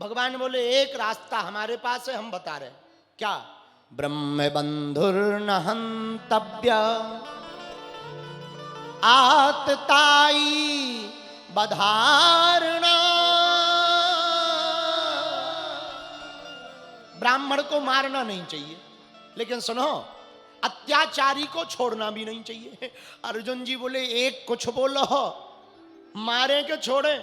भगवान बोले एक रास्ता हमारे पास है, हम बता रहे। क्या? ब्रह्म बंधुर्न हंतव्य आतताई बधारणा। ब्राह्मण को मारना नहीं चाहिए, लेकिन सुनो, अत्याचारी को छोड़ना भी नहीं चाहिए। अर्जुन जी बोले एक कुछ बोलो, मारे के छोड़े?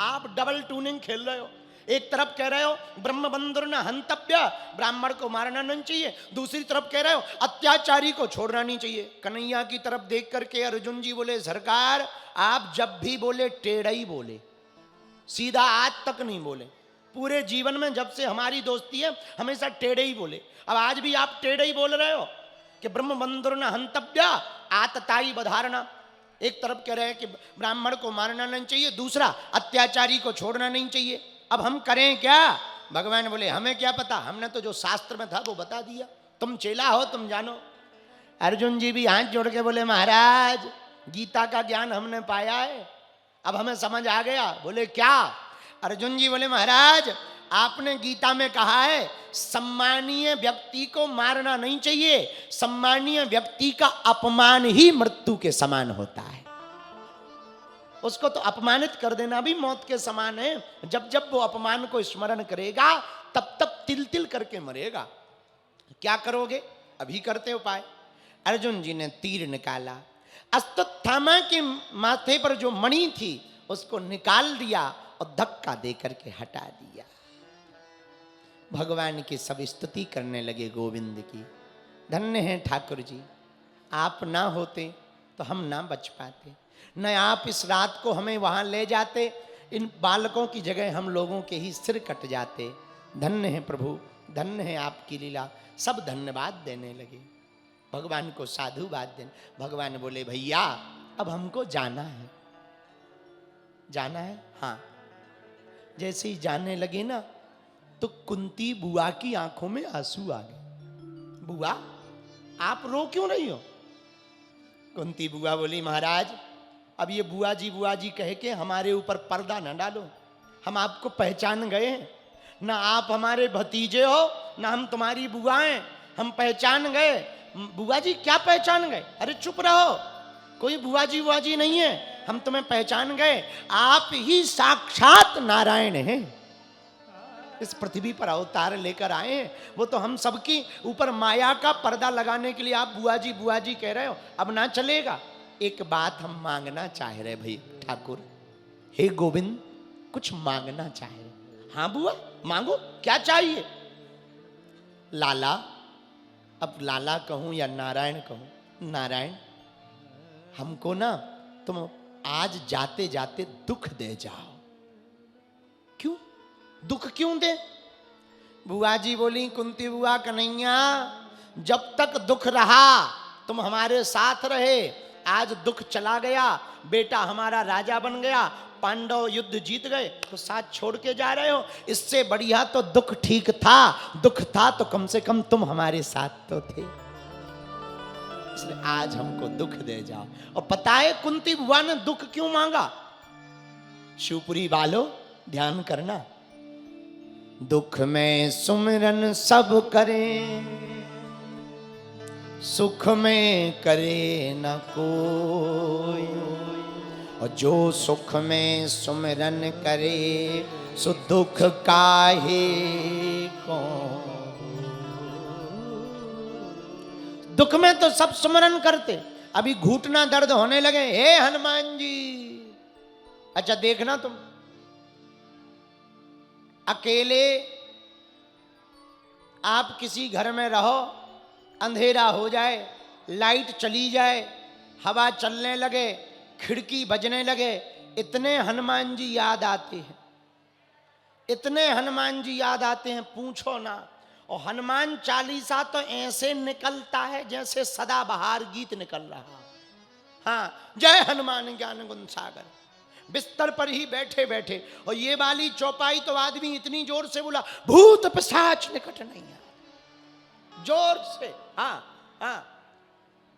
आप डबल ट्यूनिंग खेल रहे हो। एक तरफ कह रहे हो ब्रह्म बंधुर्न हंतव्य, ब्राह्मण को मारना नहीं चाहिए, दूसरी तरफ कह रहे हो अत्याचारी को छोड़ना नहीं चाहिए। कन्हैया की तरफ देख करके अर्जुन जी बोले सरकार आप जब भी बोले टेढ़ा ही बोले, सीधा आज तक नहीं बोले। पूरे जीवन में जब से हमारी दोस्ती है हमेशा टेढ़े ही बोले, अब आज भी आप टेढ़े ही बोल रहे हो कि ब्रह्म बंधुर्न हंतव्य आतताई बधारणा। एक तरफ कह रहे हैं कि ब्राह्मण को मारना नहीं चाहिए, दूसरा अत्याचारी को छोड़ना नहीं चाहिए। अब हम करें क्या? भगवान बोले हमें क्या पता, हमने तो जो शास्त्र में था वो बता दिया, तुम चेला हो तुम जानो। अर्जुन जी भी हाथ जोड़ के बोले महाराज गीता का ज्ञान हमने पाया है, अब हमें समझ आ गया। बोले क्या? अर्जुन जी बोले महाराज आपने गीता में कहा है सम्मानीय व्यक्ति को मारना नहीं चाहिए, सम्मानीय व्यक्ति का अपमान ही मृत्यु के समान होता है। उसको तो अपमानित कर देना भी मौत के समान है। जब जब वो अपमान को स्मरण करेगा तब तब तिल तिल करके मरेगा। क्या करोगे? अभी करते उपाय। अर्जुन जी ने तीर निकाला, अश्वत्थामा के माथे पर जो मणि थी उसको निकाल दिया और धक्का दे करके हटा दिया। भगवान की सब स्तुति करने लगे गोविंद की। धन्य है ठाकुर जी, आप ना होते तो हम ना बच पाते, न आप इस रात को हमें वहां ले जाते, इन बालकों की जगह हम लोगों के ही सिर कट जाते। धन्य है प्रभु, धन्य है आपकी लीला। सब धन्यवाद देने लगे, भगवान को साधुवाद देने। भगवान बोले भैया अब हमको जाना है। जाना है? हाँ। जैसे ही जाने लगे ना तो कुंती बुआ की आंखों में आंसू आ गए। बुआ आप रो क्यों नहीं हो? कुंती बुआ बोली महाराज अब ये बुआ जी कह के हमारे ऊपर पर्दा न डालो, हम आपको पहचान गए हैं, ना आप हमारे भतीजे हो ना हम तुम्हारी बुआ हैं, हम पहचान गए। बुआ जी क्या पहचान गए? अरे चुप रहो, कोई बुआ जी नहीं है, हम तुम्हें पहचान गए, आप ही साक्षात नारायण हैं, इस पृथ्वी पर अवतार लेकर आए हैं। वो तो हम सबकी ऊपर माया का पर्दा लगाने के लिए आप बुआ जी कह रहे हो, अब ना चलेगा। एक बात हम मांगना चाह रहे भाई ठाकुर, हे गोविंद कुछ मांगना चाह रहे। हाँ बुआ मांगो, क्या चाहिए? लाला, अब लाला कहूं या नारायण कहूं? नारायण हमको ना तुम आज जाते जाते दुख दे जाओ। क्यों? दुख क्यों दे? बुआ जी बोली कुंती बुआ कन्हैया जब तक दुख रहा तुम हमारे साथ रहे, आज दुख चला गया, बेटा हमारा राजा बन गया, पांडव युद्ध जीत गए तो साथ छोड़ के जा रहे हो, इससे बढ़िया तो दुख ठीक था। दुख था तो कम से कम तुम हमारे साथ तो थे, इसलिए आज हमको दुख दे जाओ। और पता है कुंती बुआ ने दुख क्यों मांगा? शिवपुरी वालों ध्यान करना, दुख में सुमिरन सब करें, सुख में करे न कोई, और जो सुख में सुमिरन करे सो दुख काहे को। दुख में तो सब सुमिरन करते, अभी घुटना दर्द होने लगे, हे हनुमान जी। अच्छा देखना तुम अकेले आप किसी घर में रहो, अंधेरा हो जाए, लाइट चली जाए, हवा चलने लगे, खिड़की बजने लगे, इतने हनुमान जी याद आते हैं, इतने हनुमान जी याद आते हैं पूछो ना। और हनुमान चालीसा तो ऐसे निकलता है जैसे सदाबहार गीत निकल रहा। हाँ जय हनुमान ज्ञान गुण सागर, बिस्तर पर ही बैठे बैठे, और ये वाली चौपाई तो आदमी इतनी जोर से बोला भूत पिशाच निकट नहीं है, जोर से। हाँ हाँ,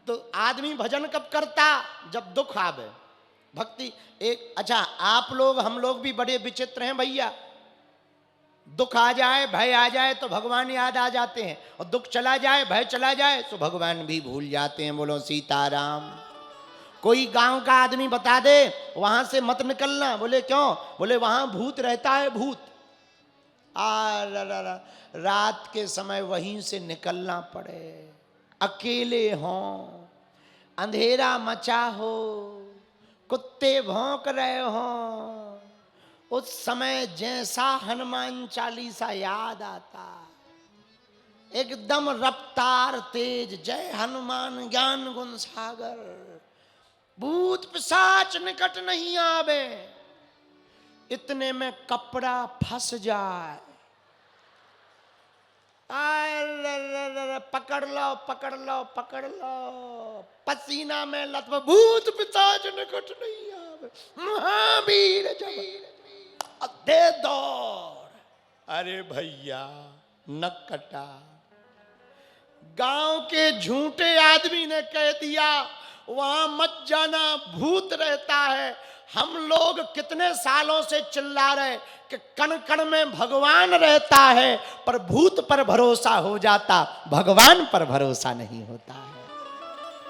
तो आदमी भजन कब करता? जब दुख आवे, भक्ति एक। अच्छा आप लोग हम लोग भी बड़े विचित्र हैं भैया, दुख आ जाए, भय आ जाए तो भगवान याद आ जाते हैं, और दुख चला जाए, भय चला जाए तो भगवान भी भूल जाते हैं। बोलो सीताराम। कोई गांव का आदमी बता दे वहां से मत निकलना, बोले क्यों? बोले वहां भूत रहता है, भूत। रात के समय वहीं से निकलना पड़े, अकेले हों, अंधेरा मचा हो, कुत्ते भौंक रहे हों, उस समय जैसा हनुमान चालीसा याद आता, एकदम रफ्तार तेज, जय हनुमान ज्ञान गुण सागर, भूत पिशाच निकट नहीं आवे, इतने में कपड़ा फंस जाए, पकड़ लो पकड़ लो पकड़ लो, पसीना में लत, भूत पिशाच निकट नहीं आवे, महावीर जब दे दौड़। अरे भैया न कटा। गांव के झूठे आदमी ने कह दिया वहां मत जाना, भूत रहता है। हम लोग कितने सालों से चिल्ला रहे कि कण कण में भगवान रहता है, पर भूत पर भरोसा हो जाता, भगवान पर भरोसा नहीं होता।